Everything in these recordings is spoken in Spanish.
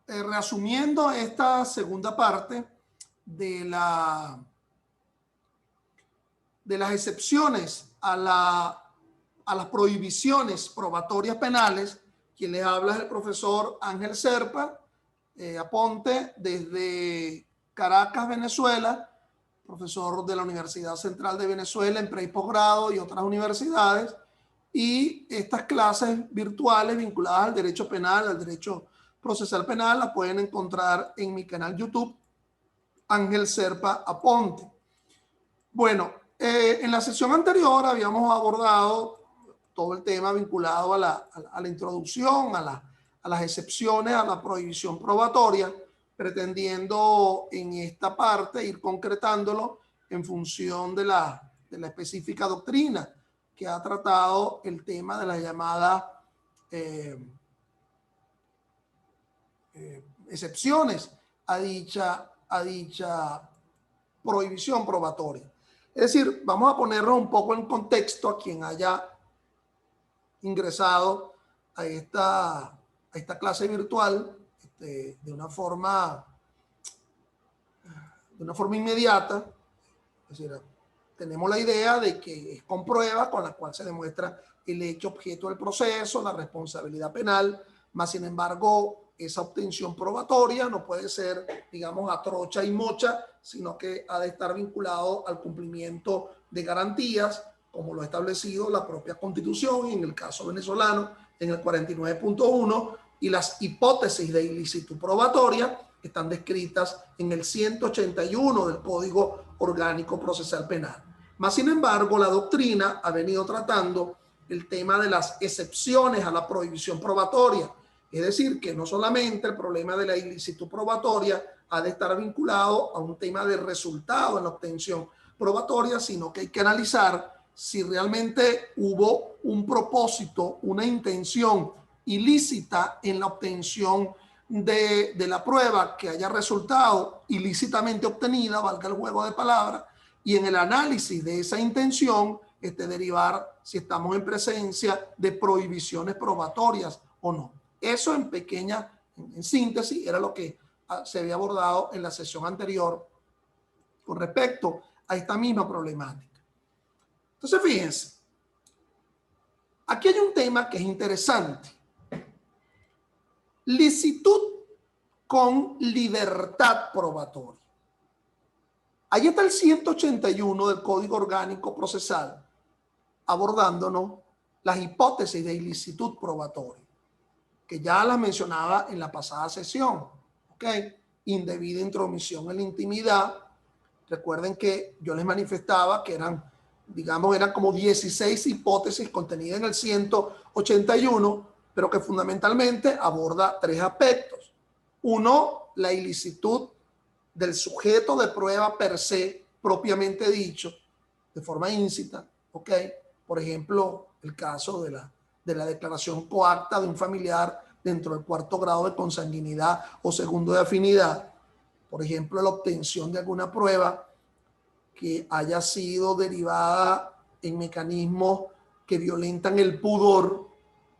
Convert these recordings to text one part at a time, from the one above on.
reasumiendo esta segunda parte de las excepciones a las prohibiciones probatorias penales, quien les habla es el profesor Ángel Serpa Aponte, desde Caracas, Venezuela, profesor de la Universidad Central de Venezuela en pre y posgrado y otras universidades. Y estas clases virtuales vinculadas al derecho penal, al derecho procesal penal, las pueden encontrar en mi canal YouTube, Ángel Serpa Aponte. Bueno, en la sesión anterior habíamos abordado todo el tema vinculado a la introducción, a las excepciones, a la prohibición probatoria, pretendiendo en esta parte ir concretándolo en función de la específica doctrina que ha tratado el tema de la llamada excepciones a dicha prohibición probatoria. Es decir, vamos a ponerlo un poco en contexto a quien haya ingresado a esta clase virtual de una forma inmediata. Es decir, tenemos la idea de que es con prueba con la cual se demuestra el hecho objeto del proceso, la responsabilidad penal, más sin embargo, esa obtención probatoria no puede ser, digamos, a trocha y mocha, sino que ha de estar vinculado al cumplimiento de garantías, como lo ha establecido la propia Constitución, y en el caso venezolano, en el 49.1, y las hipótesis de ilicitud probatoria están descritas en el 181 del Código Orgánico Procesal Penal. Más sin embargo, la doctrina ha venido tratando el tema de las excepciones a la prohibición probatoria, es decir, que no solamente el problema de la ilicitud probatoria ha de estar vinculado a un tema de resultado en la obtención probatoria, sino que hay que analizar si realmente hubo un propósito, una intención ilícita en la obtención de la prueba que haya resultado ilícitamente obtenida, valga el juego de palabras, y en el análisis de esa intención derivar si estamos en presencia de prohibiciones probatorias o no. Eso en síntesis, era lo que se había abordado en la sesión anterior con respecto a esta misma problemática. Entonces, fíjense, aquí hay un tema que es interesante. Licitud con libertad probatoria. Ahí está el 181 del Código Orgánico Procesal, abordándonos las hipótesis de ilicitud probatoria, que ya las mencionaba en la pasada sesión. ¿Ok? Indebida intromisión en la intimidad. Recuerden que yo les manifestaba que eran como 16 hipótesis contenidas en el 181, pero que fundamentalmente aborda tres aspectos. Uno, la ilicitud del sujeto de prueba per se, propiamente dicho, de forma íncita. ¿Ok? Por ejemplo, el caso de la declaración coacta de un familiar dentro del cuarto grado de consanguinidad o segundo de afinidad. Por ejemplo, la obtención de alguna prueba que haya sido derivada en mecanismos que violentan el pudor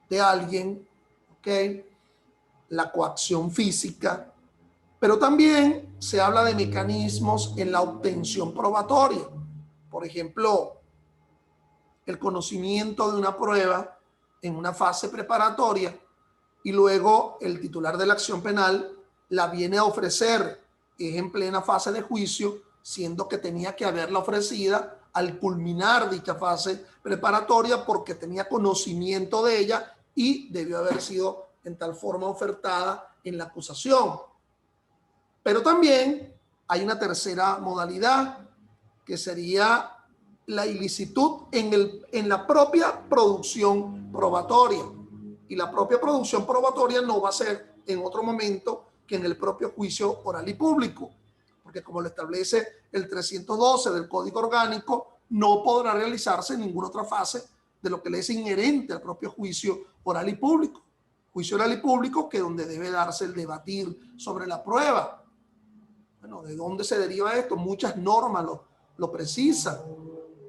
de alguien, ¿ok? La coacción física, pero también se habla de mecanismos en la obtención probatoria. Por ejemplo, el conocimiento de una prueba en una fase preparatoria y luego el titular de la acción penal la viene a ofrecer en plena fase de juicio, siendo que tenía que haberla ofrecida al culminar dicha fase preparatoria porque tenía conocimiento de ella y debió haber sido en tal forma ofertada en la acusación. Pero también hay una tercera modalidad que sería la ilicitud en la propia producción probatoria. Y la propia producción probatoria no va a ser en otro momento que en el propio juicio oral y público, porque como lo establece el 312 del Código Orgánico, no podrá realizarse en ninguna otra fase de lo que le es inherente al propio juicio oral y público. Juicio oral y público que es donde debe darse el debatir sobre la prueba. Bueno, ¿de dónde se deriva esto? Muchas normas lo precisan.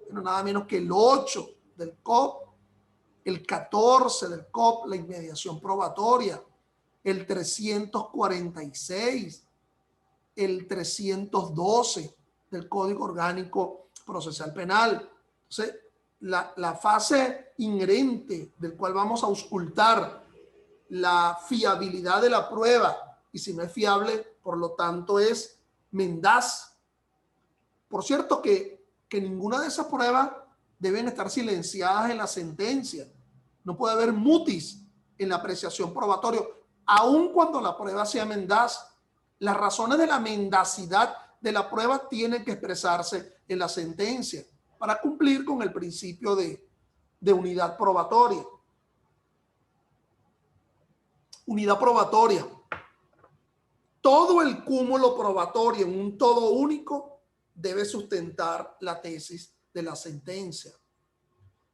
Bueno, nada menos que el 8 del COP, el 14 del COP, la inmediación probatoria, el 346, el 312 del Código Orgánico Procesal Penal. Entonces, la fase inherente del cual vamos a auscultar la fiabilidad de la prueba, y si no es fiable, por lo tanto es mendaz. Por cierto que ninguna de esas pruebas deben estar silenciadas en la sentencia. No puede haber mutis en la apreciación probatoria, aun cuando la prueba sea mendaz. Las razones de la mendacidad de la prueba tienen que expresarse en la sentencia para cumplir con el principio de unidad probatoria. Unidad probatoria. Todo el cúmulo probatorio en un todo único debe sustentar la tesis de la sentencia.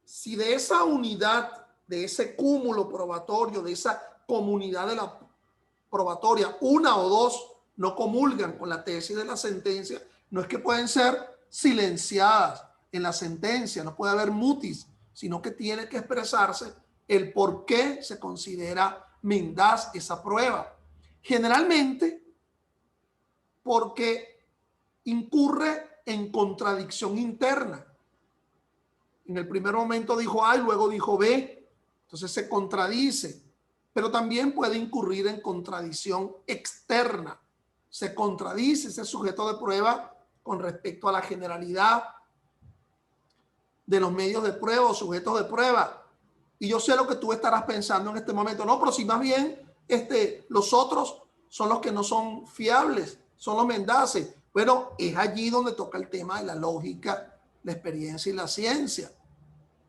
Si de esa unidad, de ese cúmulo probatorio, de esa comunidad de la probatoria, una o dos no comulgan con la tesis de la sentencia, no es que pueden ser silenciadas en la sentencia, no puede haber mutis, sino que tiene que expresarse el por qué se considera mendaz esa prueba. Generalmente porque incurre en contradicción interna. En el primer momento dijo A y luego dijo B, entonces se contradice, pero también puede incurrir en contradicción externa. Se contradice ese sujeto de prueba con respecto a la generalidad de los medios de prueba o sujetos de prueba. Y yo sé lo que tú estarás pensando en este momento. No, pero si más bien los otros son los que no son fiables, son los mendaces. Bueno, es allí donde toca el tema de la lógica, la experiencia y la ciencia.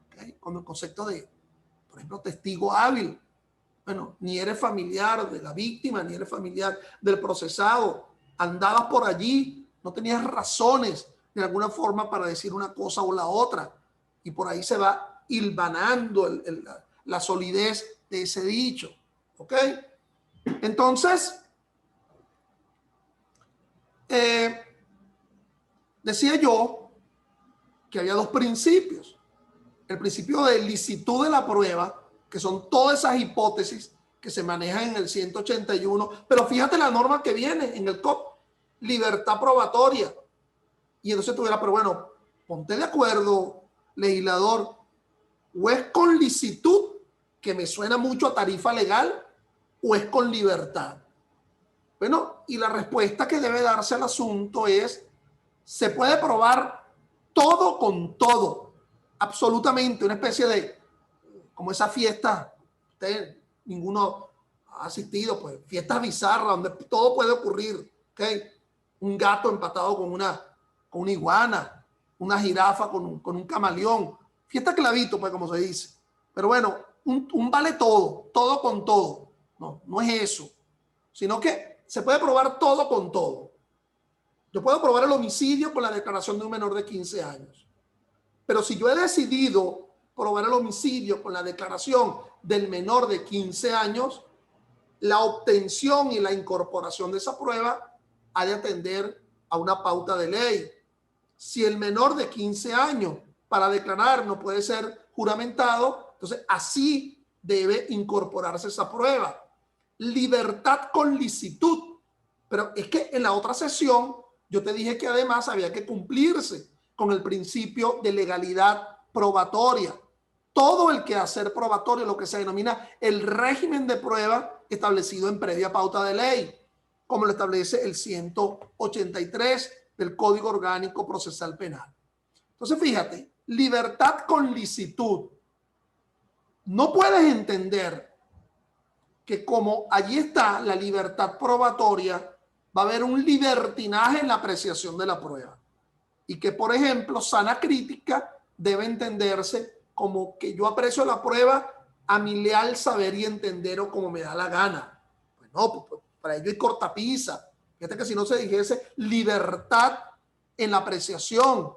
¿Okay? Con el concepto de, por ejemplo, testigo hábil. Bueno, ni eres familiar de la víctima, ni eres familiar del procesado. Andabas por allí, no tenías razones de alguna forma para decir una cosa o la otra. Y por ahí se va hilvanando la solidez de ese dicho. ¿Ok? Entonces, decía yo que había dos principios. El principio de licitud de la prueba, que son todas esas hipótesis que se manejan en el 181, pero fíjate la norma que viene en el COP, libertad probatoria. Y entonces tuviera, pero bueno, ponte de acuerdo, legislador, o es con licitud, que me suena mucho a tarifa legal, o es con libertad. Bueno, y la respuesta que debe darse al asunto es, se puede probar todo con todo, absolutamente, una especie de, como esa fiesta, usted, ninguno ha asistido, pues, fiestas bizarras donde todo puede ocurrir, ¿ok? Un gato empatado con una iguana, una jirafa con un camaleón, fiesta clavito, pues, como se dice. Pero bueno, un vale todo, todo con todo. No, no es eso, sino que se puede probar todo con todo. Yo puedo probar el homicidio con la declaración de un menor de 15 años. Pero si yo he decidido probar el homicidio con la declaración del menor de 15 años, la obtención y la incorporación de esa prueba ha de atender a una pauta de ley. Si el menor de 15 años para declarar no puede ser juramentado, entonces así debe incorporarse esa prueba. Libertad con licitud. Pero es que en la otra sesión yo te dije que además había que cumplirse con el principio de legalidad probatoria. Todo el quehacer probatorio, lo que se denomina el régimen de prueba establecido en previa pauta de ley, como lo establece el 183 del Código Orgánico Procesal Penal. Entonces, fíjate, libertad con licitud. No puedes entender que como allí está la libertad probatoria, va a haber un libertinaje en la apreciación de la prueba. Y que, por ejemplo, sana crítica debe entenderse como que yo aprecio la prueba a mi leal saber y entender o como me da la gana. Pues no, pues para ello hay cortapisa. Fíjate que si no se dijese libertad en la apreciación.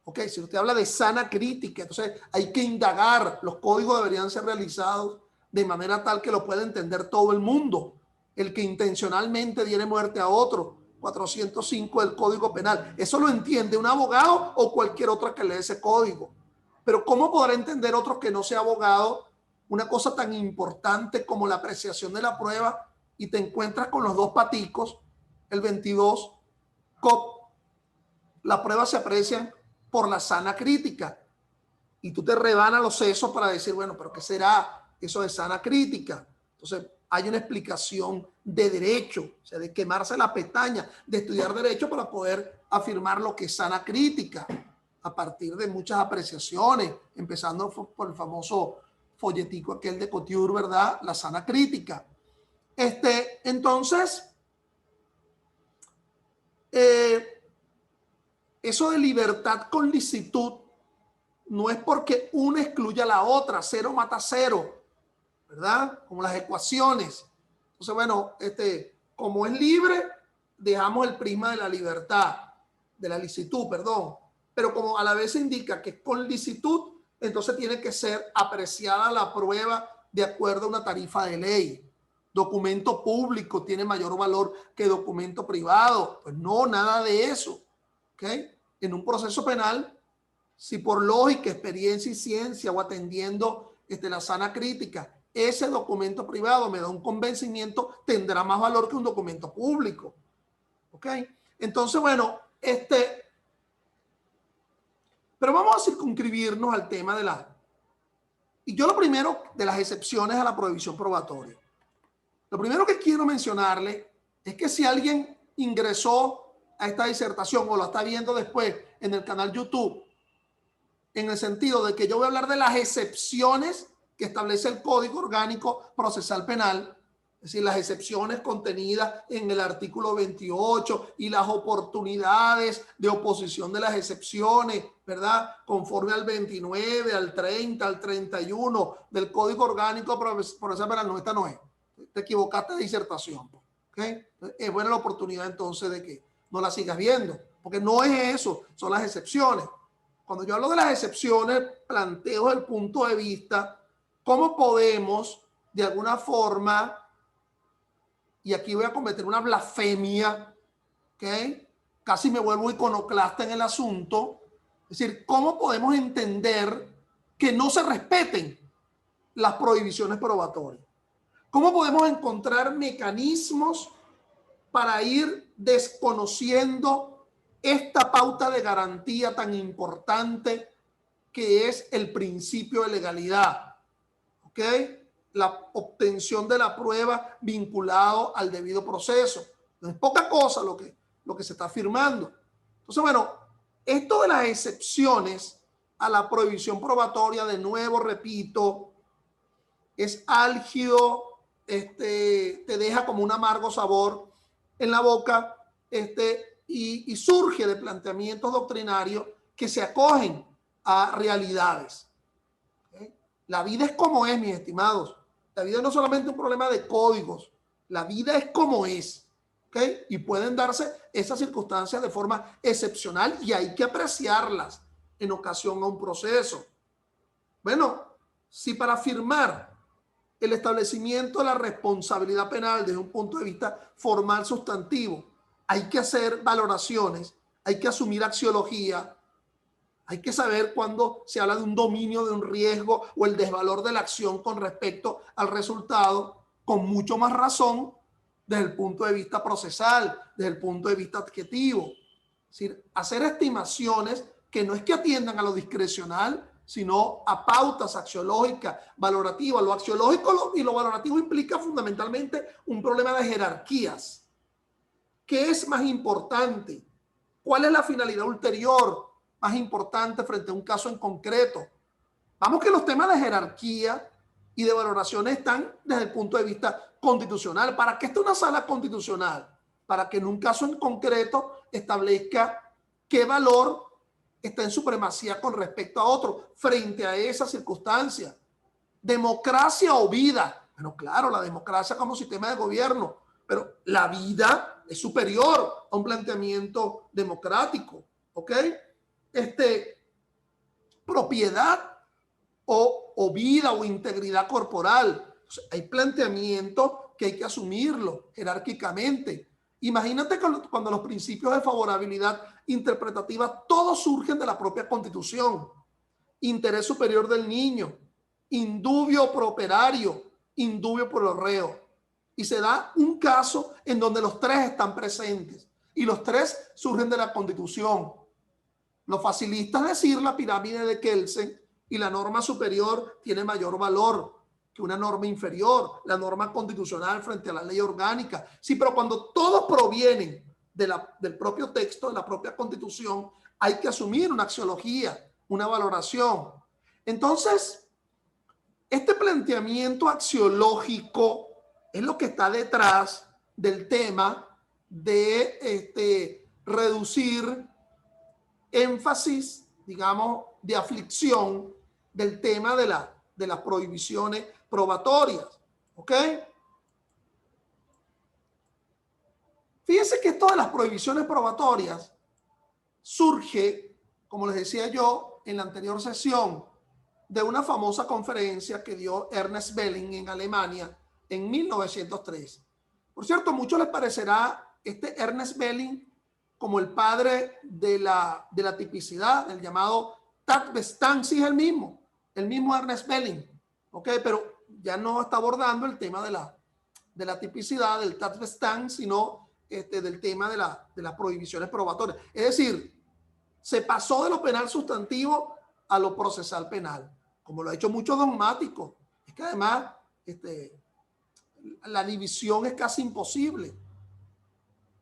Ok, si usted habla de sana crítica, entonces hay que indagar. Los códigos deberían ser realizados de manera tal que lo pueda entender todo el mundo. El que intencionalmente diere muerte a otro, 405 del Código Penal. Eso lo entiende un abogado o cualquier otro que lee ese código. Pero ¿cómo podrá entender otro que no sea abogado una cosa tan importante como la apreciación de la prueba y te encuentras con los dos paticos, el 22, COP, las pruebas se aprecian por la sana crítica. Y tú te rebanas los sesos para decir, bueno, pero ¿qué será eso de sana crítica? Entonces, hay una explicación de derecho, o sea, de quemarse la pestaña, de estudiar derecho para poder afirmar lo que es sana crítica, a partir de muchas apreciaciones, empezando por el famoso folletico aquel de Couture, ¿verdad? La sana crítica. Entonces, eso de libertad con licitud no es porque una excluya a la otra, cero mata cero, ¿verdad? Como las ecuaciones. Entonces, bueno, como es libre, dejamos el prisma de la libertad, de la licitud, perdón. Pero como a la vez se indica que es con licitud, entonces tiene que ser apreciada la prueba de acuerdo a una tarifa de ley. Documento público tiene mayor valor que documento privado. Pues no, nada de eso. ¿Ok? En un proceso penal, si por lógica, experiencia y ciencia o atendiendo la sana crítica, ese documento privado me da un convencimiento, tendrá más valor que un documento público. ¿Ok? Entonces, bueno, pero vamos a circunscribirnos al tema de y yo lo primero, de las excepciones a la prohibición probatoria. Lo primero que quiero mencionarle es que si alguien ingresó a esta disertación o lo está viendo después en el canal YouTube, en el sentido de que yo voy a hablar de las excepciones que establece el Código Orgánico Procesal Penal, es decir, las excepciones contenidas en el artículo 28 y las oportunidades de oposición de las excepciones, ¿verdad? Conforme al 29, al 30, al 31 del Código Orgánico Procesal Penal. No, esta no es. Te equivocaste de disertación. ¿Okay? Es buena la oportunidad entonces de que no la sigas viendo, porque no es eso, son las excepciones. Cuando yo hablo de las excepciones, planteo el punto de vista, cómo podemos, de alguna forma, y aquí voy a cometer una blasfemia, ¿ok? Casi me vuelvo iconoclasta en el asunto, es decir, cómo podemos entender que no se respeten las prohibiciones probatorias. ¿Cómo podemos encontrar mecanismos para ir desconociendo esta pauta de garantía tan importante que es el principio de legalidad? ¿Ok? La obtención de la prueba vinculado al debido proceso. No es poca cosa lo que se está afirmando. Entonces, bueno, esto de las excepciones a la prohibición probatoria, de nuevo, repito, es álgido, te deja como un amargo sabor en la boca, y surge de planteamientos doctrinarios que se acogen a realidades. ¿Okay? La vida es como es, mis estimados. La vida no es solamente un problema de códigos, la vida es como es. ¿Okay? Y pueden darse esas circunstancias de forma excepcional y hay que apreciarlas en ocasión a un proceso. Bueno, si para afirmar el establecimiento de la responsabilidad penal desde un punto de vista formal sustantivo hay que hacer valoraciones, hay que asumir axiología, hay que saber cuándo se habla de un dominio, de un riesgo o el desvalor de la acción con respecto al resultado, con mucho más razón desde el punto de vista procesal, desde el punto de vista adjetivo. Es decir, hacer estimaciones que no es que atiendan a lo discrecional, sino a pautas axiológicas, valorativas. Lo axiológico y lo valorativo implica fundamentalmente un problema de jerarquías. ¿Qué es más importante? ¿Cuál es la finalidad ulterior más importante frente a un caso en concreto? Vamos que los temas de jerarquía y de valoraciones están desde el punto de vista constitucional. ¿Para qué está una sala constitucional? Para que en un caso en concreto establezca qué valor está en supremacía con respecto a otro frente a esa circunstancia. ¿Democracia o vida? Bueno, claro, la democracia como sistema de gobierno, pero la vida es superior a un planteamiento democrático, ¿ok? Propiedad o vida o integridad corporal. O sea, hay planteamientos que hay que asumirlo jerárquicamente. Imagínate cuando los principios de favorabilidad interpretativa todos surgen de la propia Constitución. Interés superior del niño, indubio pro operario, indubio pro reo. y se da un caso en donde los tres están presentes y los tres surgen de la Constitución. Lo facilita es decir la pirámide de Kelsen y la norma superior tiene mayor valor que una norma inferior, la norma constitucional frente a la ley orgánica. Sí, pero cuando todos provienen del propio texto, de la propia Constitución, hay que asumir una axiología, una valoración. Entonces, este planteamiento axiológico es lo que está detrás del tema de reducir énfasis, digamos, de aflicción del tema de las prohibiciones probatorias. ¿Ok? Fíjense que esto de las prohibiciones probatorias surge, como les decía yo en la anterior sesión, de una famosa conferencia que dio Ernest Belling en Alemania en 1903. Por cierto, a muchos les parecerá este Ernest Belling como el padre de la tipicidad, el llamado Tatbestand. Sí, es el mismo Ernest Belling, ¿ok? Pero ya no está abordando el tema de la tipicidad, del Tatbestand, sino del tema de las prohibiciones probatorias. Es decir, se pasó de lo penal sustantivo a lo procesal penal, como lo ha hecho muchos dogmáticos. Es que además la división es casi imposible.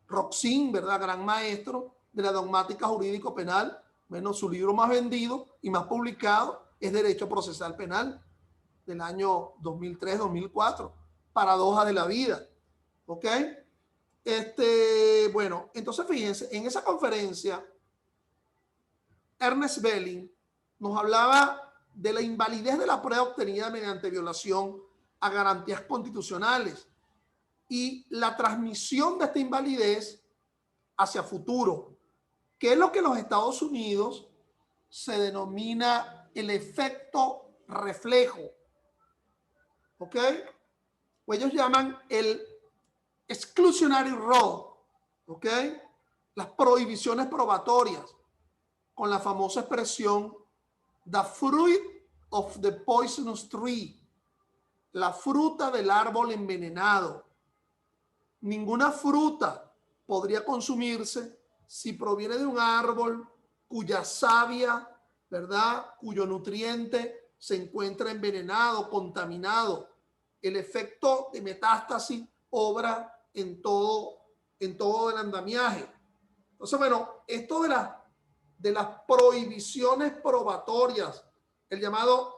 Roxin, ¿verdad? Gran maestro de la dogmática jurídico-penal, bueno, su libro más vendido y más publicado es Derecho Procesal Penal, del año 2003-2004, Paradoja de la Vida. ¿Ok? Bueno, entonces fíjense, en esa conferencia, Ernest Belling nos hablaba de la invalidez de la prueba obtenida mediante violación a garantías constitucionales y la transmisión de esta invalidez hacia futuro, que es lo que en los Estados Unidos se denomina el efecto reflejo. ¿Ok? O ellos llaman el exclusionary rule. ¿Ok? Las prohibiciones probatorias, con la famosa expresión the fruit of the poisonous tree, la fruta del árbol envenenado. Ninguna fruta podría consumirse si proviene de un árbol cuya savia, ¿verdad?, cuyo nutriente se encuentra envenenado, contaminado. El efecto de metástasis obra en todo el andamiaje. Entonces, bueno, esto de las prohibiciones probatorias, el llamado,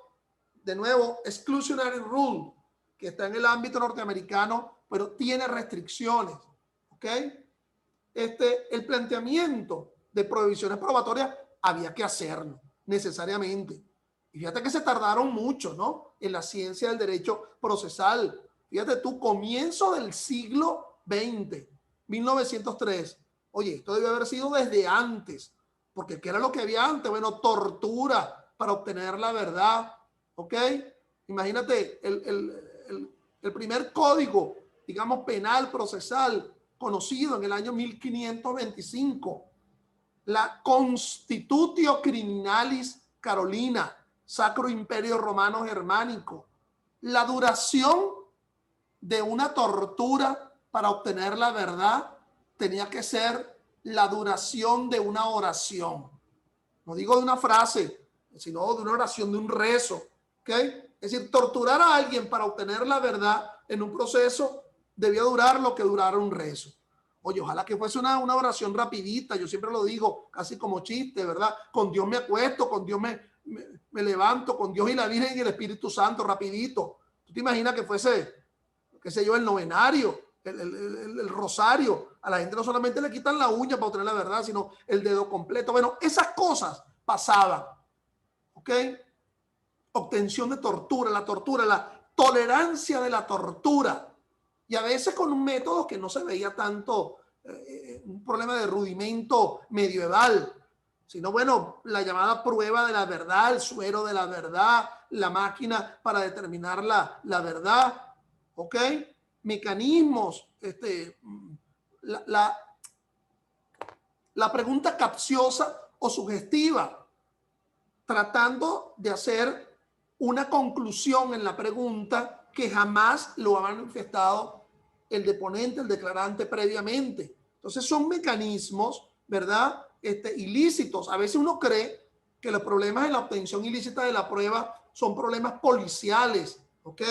de nuevo, exclusionary rule, que está en el ámbito norteamericano, pero tiene restricciones. ¿Ok? El planteamiento de prohibiciones probatorias había que hacerlo necesariamente. Y fíjate que se tardaron mucho, ¿no? En la ciencia del derecho procesal. Fíjate tú, comienzo del siglo XX, 1903. Oye, esto debe haber sido desde antes, porque ¿qué era lo que había antes? Bueno, tortura para obtener la verdad. ¿Ok? Imagínate el primer código, digamos, penal procesal conocido en el año 1525, la Constitutio Criminalis Carolina, Sacro Imperio Romano Germánico. La duración de una tortura para obtener la verdad tenía que ser la duración de una oración. No digo de una frase, sino de una oración, de un rezo. ¿Ok? Es decir, torturar a alguien para obtener la verdad en un proceso debía durar lo que durara un rezo. Oye, ojalá que fuese una oración rapidita, yo siempre lo digo, casi como chiste, ¿verdad? Con Dios me acuesto, con Dios me levanto, con Dios y la Virgen y el Espíritu Santo, rapidito. ¿Tú te imaginas que fuese, qué sé yo, el novenario, el rosario? A la gente no solamente le quitan la uña para obtener la verdad, sino el dedo completo. Bueno, esas cosas pasaban. ¿Ok? Obtención de tortura, la tolerancia de la tortura. Y a veces con un método que no se veía tanto un problema de rudimento medieval, sino, bueno, la llamada prueba de la verdad, el suero de la verdad, la máquina para determinar la verdad, ¿ok? Mecanismos, la pregunta capciosa o sugestiva, tratando de hacer una conclusión en la pregunta que jamás lo ha manifestado el deponente, el declarante previamente. Entonces son mecanismos, ¿verdad? Ilícitos. A veces uno cree que los problemas en la obtención ilícita de la prueba son problemas policiales, ¿ok?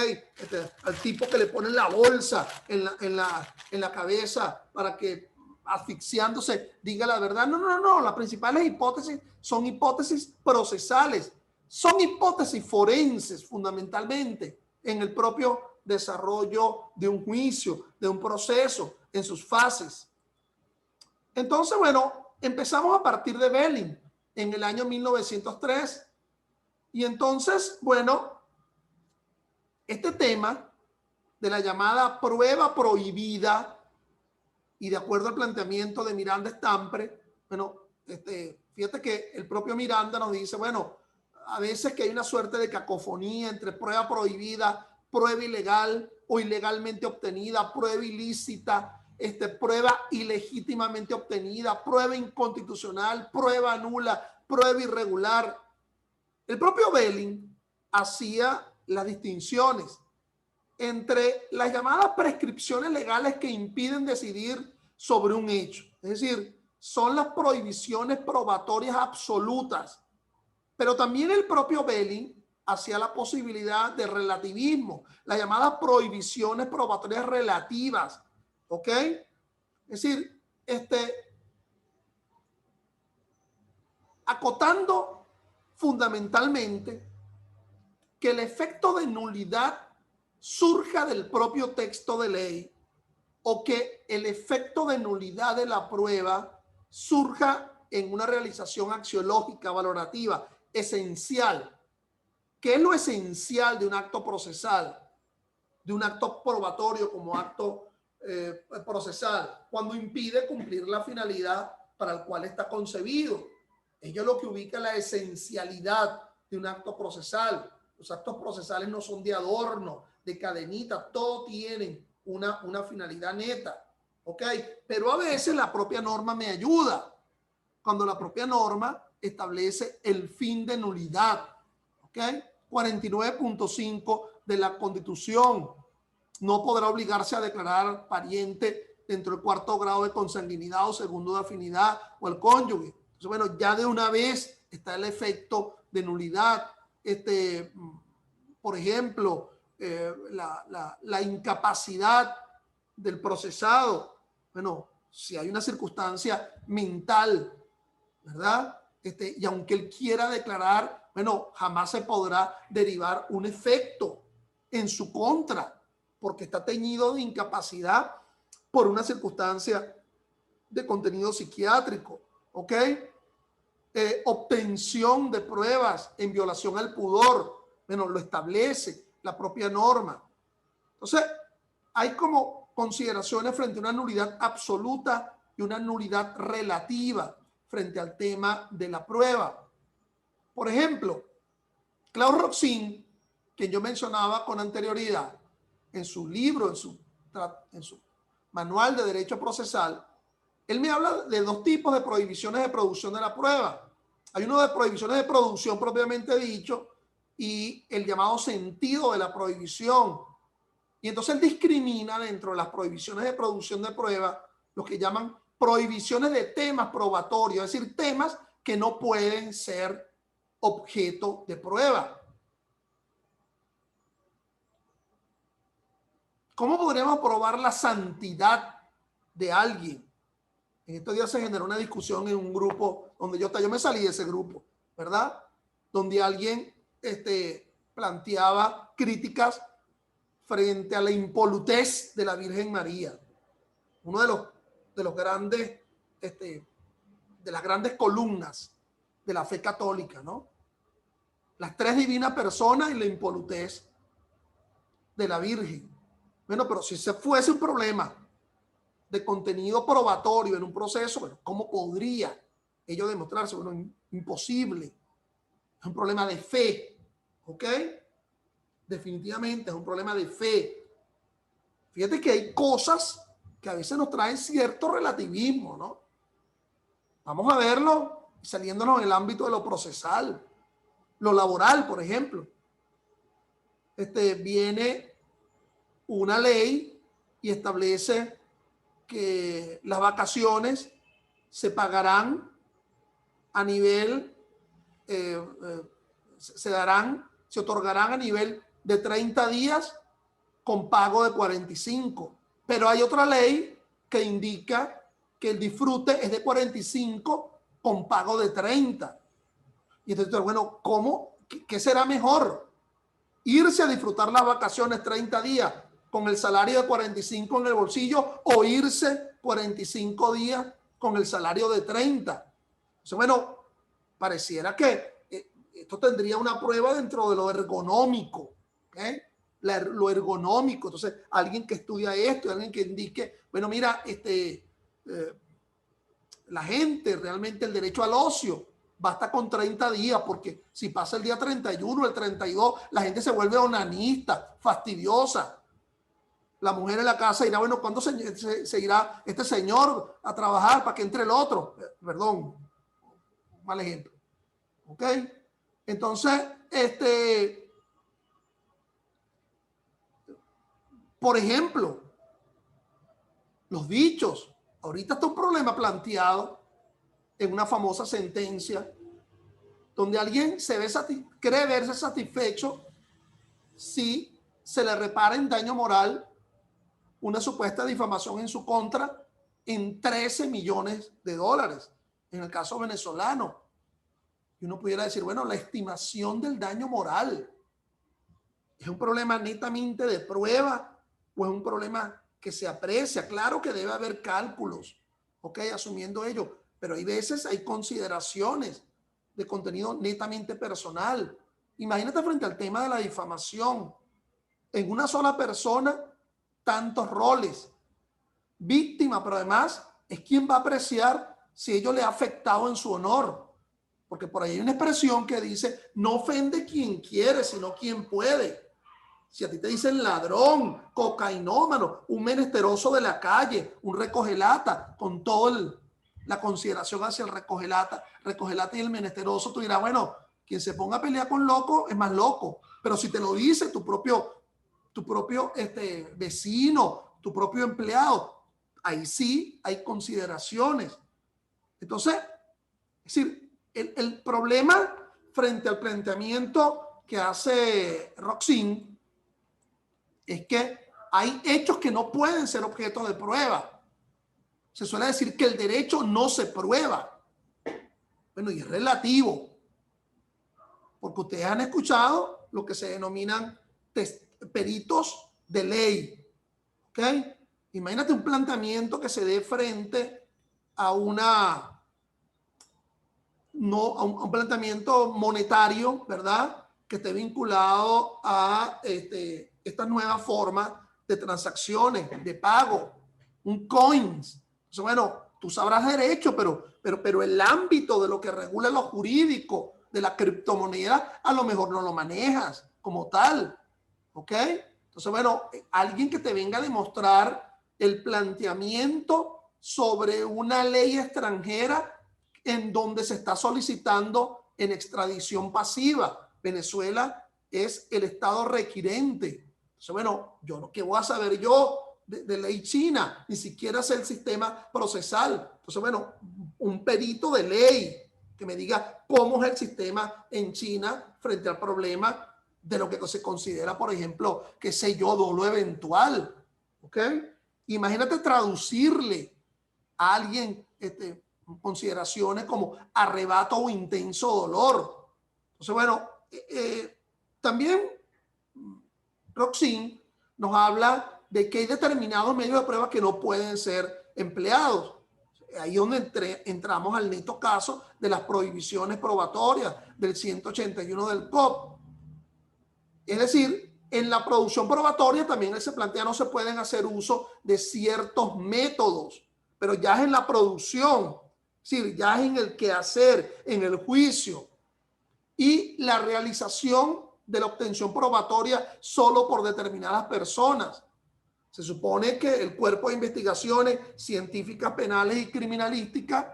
Al tipo que le ponen la bolsa en la cabeza para que asfixiándose diga la verdad. No, no, no. Las principales hipótesis son hipótesis procesales. Son hipótesis forenses fundamentalmente en el propio desarrollo de un juicio, de un proceso, en sus fases. Entonces, bueno, empezamos a partir de Belling en el año 1903. Y entonces, bueno, este tema de la llamada prueba prohibida, y de acuerdo al planteamiento de Miranda Stampre, bueno, fíjate que el propio Miranda nos dice, bueno, a veces que hay una suerte de cacofonía entre prueba prohibida, prueba ilegal o ilegalmente obtenida, prueba ilícita, prueba ilegítimamente obtenida, prueba inconstitucional, prueba nula, prueba irregular. El propio Belling hacía las distinciones entre las llamadas prescripciones legales que impiden decidir sobre un hecho. Es decir, son las prohibiciones probatorias absolutas. Pero también el propio Belling hacía la posibilidad de relativismo, las llamadas prohibiciones probatorias relativas. ¿Ok? Es decir, acotando fundamentalmente que el efecto de nulidad surja del propio texto de ley o que el efecto de nulidad de la prueba surja en una realización axiológica, valorativa, esencial. ¿Qué es lo esencial de un acto procesal? De un acto probatorio como acto procesal, cuando impide cumplir la finalidad para el cual está concebido. Ello es lo que ubica la esencialidad de un acto procesal. Los actos procesales no son de adorno, de cadenita, todos tienen una finalidad neta, ¿ok? Pero a veces la propia norma me ayuda, cuando la propia norma establece el fin de nulidad, ¿ok? 49.5 de la Constitución. No podrá obligarse a declarar pariente dentro del cuarto grado de consanguinidad o segundo de afinidad o el cónyuge. Entonces, bueno, ya de una vez está el efecto de nulidad. Por ejemplo, la incapacidad del procesado. Bueno, si hay una circunstancia mental, ¿verdad? Y aunque él quiera declarar, bueno, jamás se podrá derivar un efecto en su contra, porque está teñido de incapacidad por una circunstancia de contenido psiquiátrico, ¿ok? Obtención de pruebas en violación al pudor, bueno, lo establece la propia norma. Entonces, hay como consideraciones frente a una nulidad absoluta y una nulidad relativa frente al tema de la prueba. Por ejemplo, Claude Roxin, que yo mencionaba con anterioridad, en su libro, en su manual de derecho procesal, él me habla de dos tipos de prohibiciones de producción de la prueba. Hay uno de prohibiciones de producción propiamente dicho y el llamado sentido de la prohibición. Y entonces él discrimina dentro de las prohibiciones de producción de prueba lo que llaman prohibiciones de temas probatorios, es decir, temas que no pueden ser objeto de prueba. ¿Cómo podríamos probar la santidad de alguien? En estos días se generó una discusión en un grupo donde yo me salí de ese grupo, ¿verdad? Donde alguien planteaba críticas frente a la impolutez de la Virgen María. Uno de los grandes, de las grandes columnas de la fe católica, ¿no? Las tres divinas personas y la impolutez de la Virgen. Bueno, pero si se fuese un problema de contenido probatorio en un proceso, bueno, ¿cómo podría ello demostrarse? Bueno, imposible. Es un problema de fe, ¿ok? Definitivamente es un problema de fe. Fíjate que hay cosas que a veces nos traen cierto relativismo, ¿no? Vamos a verlo saliéndonos del ámbito de lo procesal, lo laboral, por ejemplo. Viene una ley y establece que las vacaciones se pagarán a nivel, se otorgarán a nivel de 30 días con pago de 45. Pero hay otra ley que indica que el disfrute es de 45 con pago de 30. Y entonces, bueno, ¿cómo? ¿Qué será mejor? ¿Irse a disfrutar las vacaciones 30 días con el salario de 45 en el bolsillo o irse 45 días con el salario de 30? Entonces, bueno, pareciera que esto tendría una prueba dentro de lo ergonómico, ¿okay? Lo ergonómico. Entonces, alguien que estudia esto, alguien que indique, bueno, mira, la gente, realmente el derecho al ocio, basta con 30 días, porque si pasa el día 31, el 32, la gente se vuelve onanista, fastidiosa. La mujer en la casa dirá, bueno, ¿cuándo se irá este señor a trabajar para que entre el otro? Perdón, mal ejemplo. ¿Ok? Entonces, por ejemplo, los dichos. Ahorita está un problema planteado en una famosa sentencia donde alguien cree verse satisfecho si se le repara en daño moral una supuesta difamación en su contra en 13 millones de dólares, en el caso venezolano. Y uno pudiera decir, bueno, la estimación del daño moral es un problema netamente de prueba o es un problema que se aprecia. Claro que debe haber cálculos, ok, asumiendo ello, pero hay veces hay consideraciones de contenido netamente personal. Imagínate frente al tema de la difamación. En una sola persona, tantos roles. Víctima, pero además es quien va a apreciar si ello le ha afectado en su honor. Porque por ahí hay una expresión que dice, no ofende quien quiere, sino quien puede. Si a ti te dicen ladrón, cocainómano, un menesteroso de la calle, un recogelata, con toda la consideración hacia el recogelata y el menesteroso, tú dirás, bueno, quien se ponga a pelear con loco es más loco. Pero si te lo dice tu propio vecino, tu propio empleado, ahí sí hay consideraciones. Entonces, es decir, el problema frente al planteamiento que hace Roxin es que hay hechos que no pueden ser objeto de prueba. Se suele decir que el derecho no se prueba. Bueno, y es relativo, porque ustedes han escuchado lo que se denominan peritos de ley. ¿Ok? Imagínate un planteamiento que se dé frente a un planteamiento monetario, ¿verdad? Que esté vinculado a esta nueva forma de transacciones, de pago, un coins. Entonces, bueno, tú sabrás derecho, pero el ámbito de lo que regula lo jurídico de la criptomoneda, a lo mejor no lo manejas como tal. ¿Ok? Entonces, bueno, alguien que te venga a demostrar el planteamiento sobre una ley extranjera en donde se está solicitando en extradición pasiva. Venezuela es el estado requirente. Entonces, bueno, ¿qué voy a saber yo de ley china? Ni siquiera sé el sistema procesal. Entonces, bueno, un perito de ley que me diga cómo es el sistema en China frente al problema de lo que se considera, por ejemplo, qué sé yo, dolo eventual. ¿Ok? Imagínate traducirle a alguien consideraciones como arrebato o intenso dolor. Entonces, bueno, también Roxin nos habla de que hay determinados medios de prueba que no pueden ser empleados. Ahí es donde entramos al neto caso de las prohibiciones probatorias del 181 del COP. Es decir, en la producción probatoria también se plantea no se pueden hacer uso de ciertos métodos, pero ya es en la producción, es decir, ya es en el quehacer, en el juicio y la realización de la obtención probatoria solo por determinadas personas. Se supone que el cuerpo de investigaciones científicas, penales y criminalísticas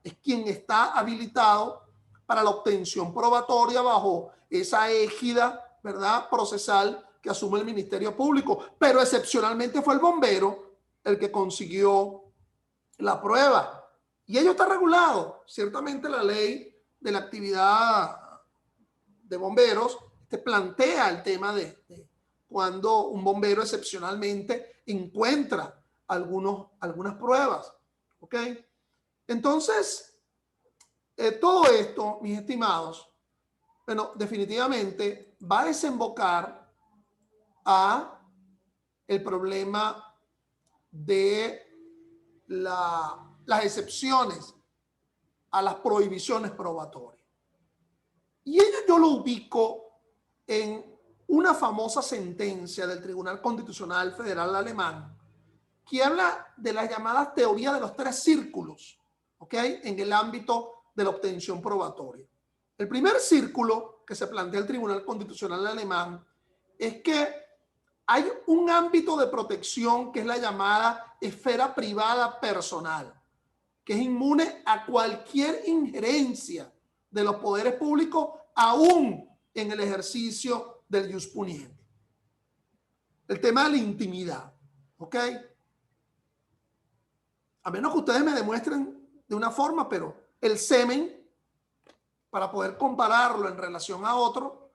es quien está habilitado para la obtención probatoria bajo esa égida, ¿verdad?, procesal que asume el Ministerio Público, pero excepcionalmente fue el bombero el que consiguió la prueba. Y ello está regulado. Ciertamente la ley de la actividad de bomberos plantea el tema de cuando un bombero excepcionalmente encuentra algunas pruebas. ¿Ok? Entonces, todo esto, mis estimados, bueno, definitivamente va a desembocar a el problema de las excepciones a las prohibiciones probatorias. Y ello yo lo ubico en una famosa sentencia del Tribunal Constitucional Federal alemán que habla de las llamadas teorías de los 3 círculos, ¿ok? En el ámbito de la obtención probatoria. El primer círculo que se plantea el Tribunal Constitucional alemán es que hay un ámbito de protección que es la llamada esfera privada personal, que es inmune a cualquier injerencia de los poderes públicos, aún en el ejercicio del ius puniendi. El tema de la intimidad, ¿ok? A menos que ustedes me demuestren de una forma, pero el semen, para poder compararlo en relación a otro,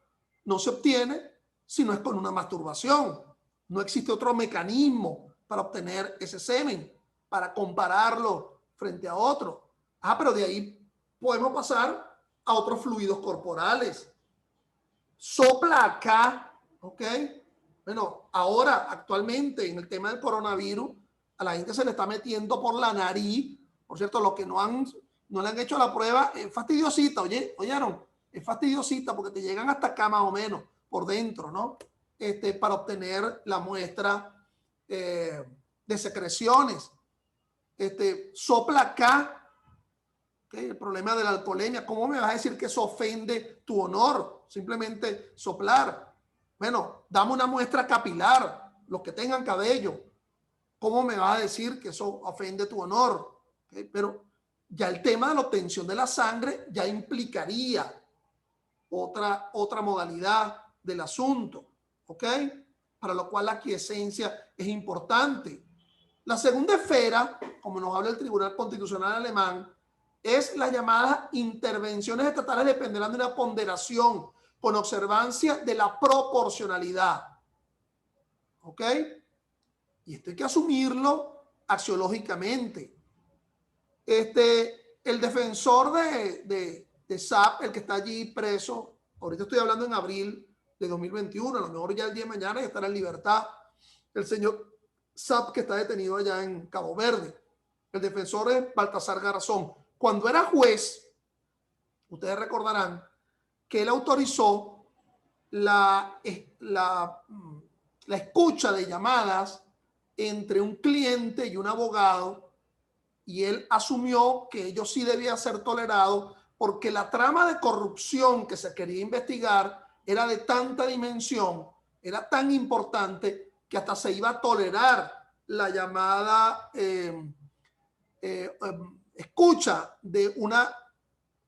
no se obtiene si no es con una masturbación. No existe otro mecanismo para obtener ese semen, para compararlo frente a otro. Pero de ahí podemos pasar a otros fluidos corporales. Sopla acá, ¿ok? Bueno, ahora, actualmente, en el tema del coronavirus, a la gente se le está metiendo por la nariz. Por cierto, los que no le han hecho la prueba, es fastidiosita, ¿oyeron? Es fastidiosita porque te llegan hasta acá más o menos, por dentro, ¿no? Para obtener la muestra de secreciones. Sopla acá. ¿Okay? El problema de la alcoholemia. ¿Cómo me vas a decir que eso ofende tu honor? Simplemente soplar. Bueno, dame una muestra capilar, los que tengan cabello. ¿Cómo me vas a decir que eso ofende tu honor? ¿Okay? Pero ya el tema de la obtención de la sangre ya implicaría otra modalidad del asunto. ¿Ok? Para lo cual la aquiescencia es importante. La segunda esfera, como nos habla el Tribunal Constitucional alemán, es las llamadas intervenciones estatales dependerán de una ponderación con observancia de la proporcionalidad. ¿Ok? Y esto hay que asumirlo axiológicamente. El defensor de SAP, el que está allí preso, ahorita estoy hablando en abril de 2021, a lo mejor ya el día de mañana ya estará en libertad, el señor SAP que está detenido allá en Cabo Verde. El defensor es Baltasar Garzón. Cuando era juez, ustedes recordarán que él autorizó la escucha de llamadas entre un cliente y un abogado, y él asumió que ello sí debía ser tolerado porque la trama de corrupción que se quería investigar era de tanta dimensión, era tan importante que hasta se iba a tolerar la llamada escucha de una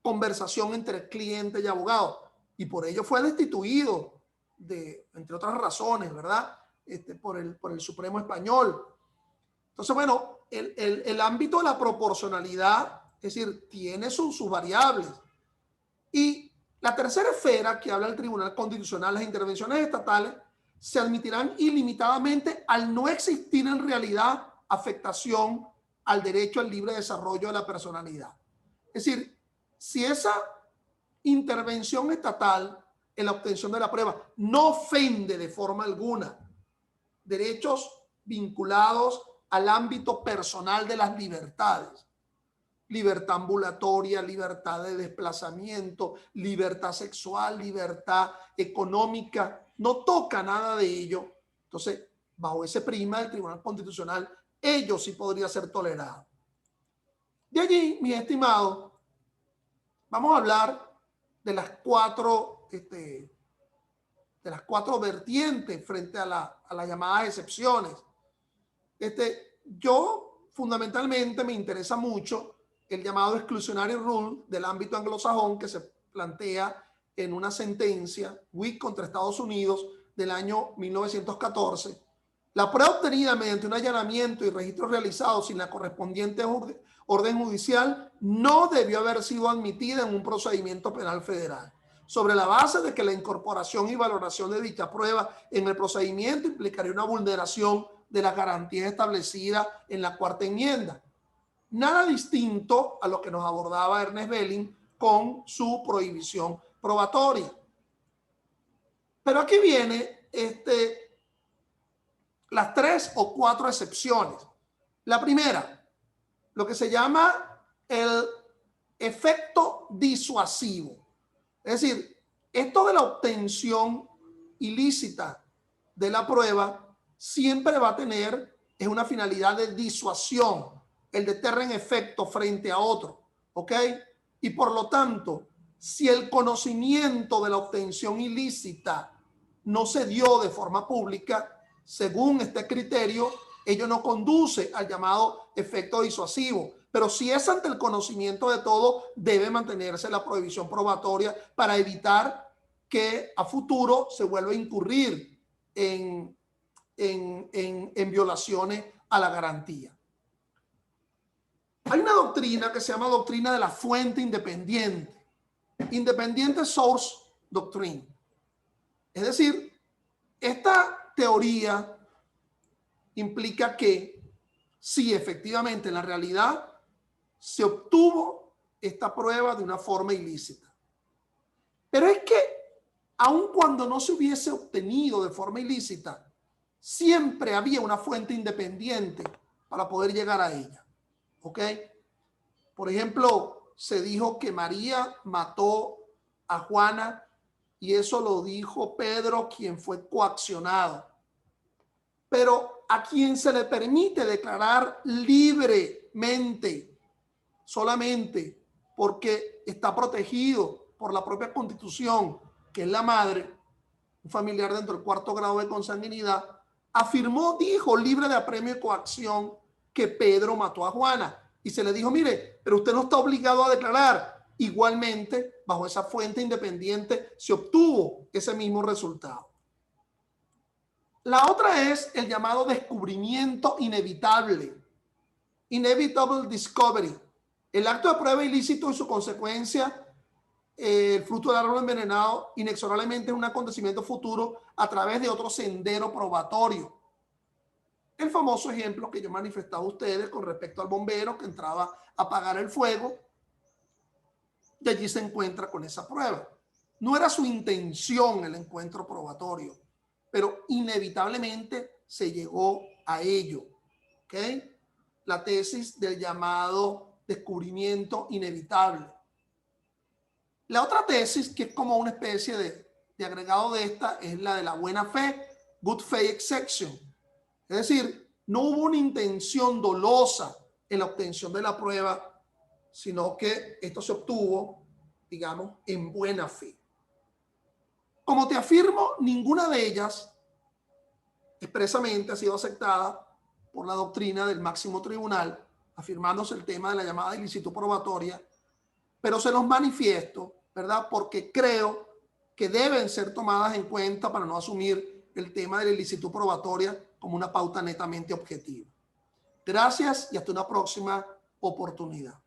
conversación entre cliente y abogado, y por ello fue destituido entre otras razones, ¿verdad? Por el Supremo Español. Entonces, bueno, el ámbito de la proporcionalidad, es decir, tiene sus variables. Y la tercera esfera que habla el Tribunal Constitucional, las intervenciones estatales se admitirán ilimitadamente al no existir en realidad afectación al derecho al libre desarrollo de la personalidad. Es decir, si esa intervención estatal en la obtención de la prueba no ofende de forma alguna derechos vinculados al ámbito personal de las libertades, libertad ambulatoria, libertad de desplazamiento, libertad sexual, libertad económica, no toca nada de ello. Entonces, bajo ese prisma del Tribunal Constitucional, ello sí podría ser tolerado. De allí, mis estimados, vamos a hablar de las cuatro vertientes frente a las llamadas excepciones. Yo fundamentalmente me interesa mucho el llamado exclusionary rule del ámbito anglosajón que se plantea en una sentencia, Wick contra Estados Unidos, del año 1914, la prueba obtenida mediante un allanamiento y registro realizado sin la correspondiente orden judicial no debió haber sido admitida en un procedimiento penal federal, sobre la base de que la incorporación y valoración de dicha prueba en el procedimiento implicaría una vulneración de las garantías establecidas en la cuarta enmienda. Nada distinto a lo que nos abordaba Ernest Belling con su prohibición probatoria. Pero aquí viene las 3 o 4 excepciones. La primera, lo que se llama el efecto disuasivo. Es decir, esto de la obtención ilícita de la prueba siempre va a tener una finalidad de disuasión, el deterrent efecto frente a otro, ¿ok? Y por lo tanto, si el conocimiento de la obtención ilícita no se dio de forma pública, según este criterio, ello no conduce al llamado efecto disuasivo. Pero si es ante el conocimiento de todo, debe mantenerse la prohibición probatoria para evitar que a futuro se vuelva a incurrir en violaciones a la garantía. Hay una doctrina que se llama doctrina de la fuente independiente, Independent Source Doctrine. Es decir, esta teoría implica que sí, efectivamente, en la realidad se obtuvo esta prueba de una forma ilícita. Pero es que, aun cuando no se hubiese obtenido de forma ilícita, siempre había una fuente independiente para poder llegar a ella. ¿Ok? Por ejemplo, se dijo que María mató a Juana y eso lo dijo Pedro, quien fue coaccionado. Pero a quien se le permite declarar libremente, solamente porque está protegido por la propia Constitución, que es la madre, un familiar dentro del 4º grado de consanguinidad, afirmó, dijo, libre de apremio y coacción, que Pedro mató a Juana. Y se le dijo, mire, pero usted no está obligado a declarar. Igualmente, bajo esa fuente independiente, se obtuvo ese mismo resultado. La otra es el llamado descubrimiento inevitable, inevitable discovery. El acto de prueba ilícito y su consecuencia, el fruto del árbol envenenado, inexorablemente es un acontecimiento futuro a través de otro sendero probatorio. El famoso ejemplo que yo manifestaba a ustedes con respecto al bombero que entraba a apagar el fuego, y allí se encuentra con esa prueba. No era su intención el encuentro probatorio, pero inevitablemente se llegó a ello. ¿Ok? La tesis del llamado descubrimiento inevitable. La otra tesis, que es como una especie de agregado de esta, es la de la buena fe, good faith exception. Es decir, no hubo una intención dolosa en la obtención de la prueba, sino que esto se obtuvo, digamos, en buena fe. Como te afirmo, ninguna de ellas expresamente ha sido aceptada por la doctrina del máximo tribunal, afirmándose el tema de la llamada ilicitud probatoria, pero se los manifiesto, ¿verdad? Porque creo que deben ser tomadas en cuenta para no asumir el tema de la ilicitud probatoria como una pauta netamente objetiva. Gracias y hasta una próxima oportunidad.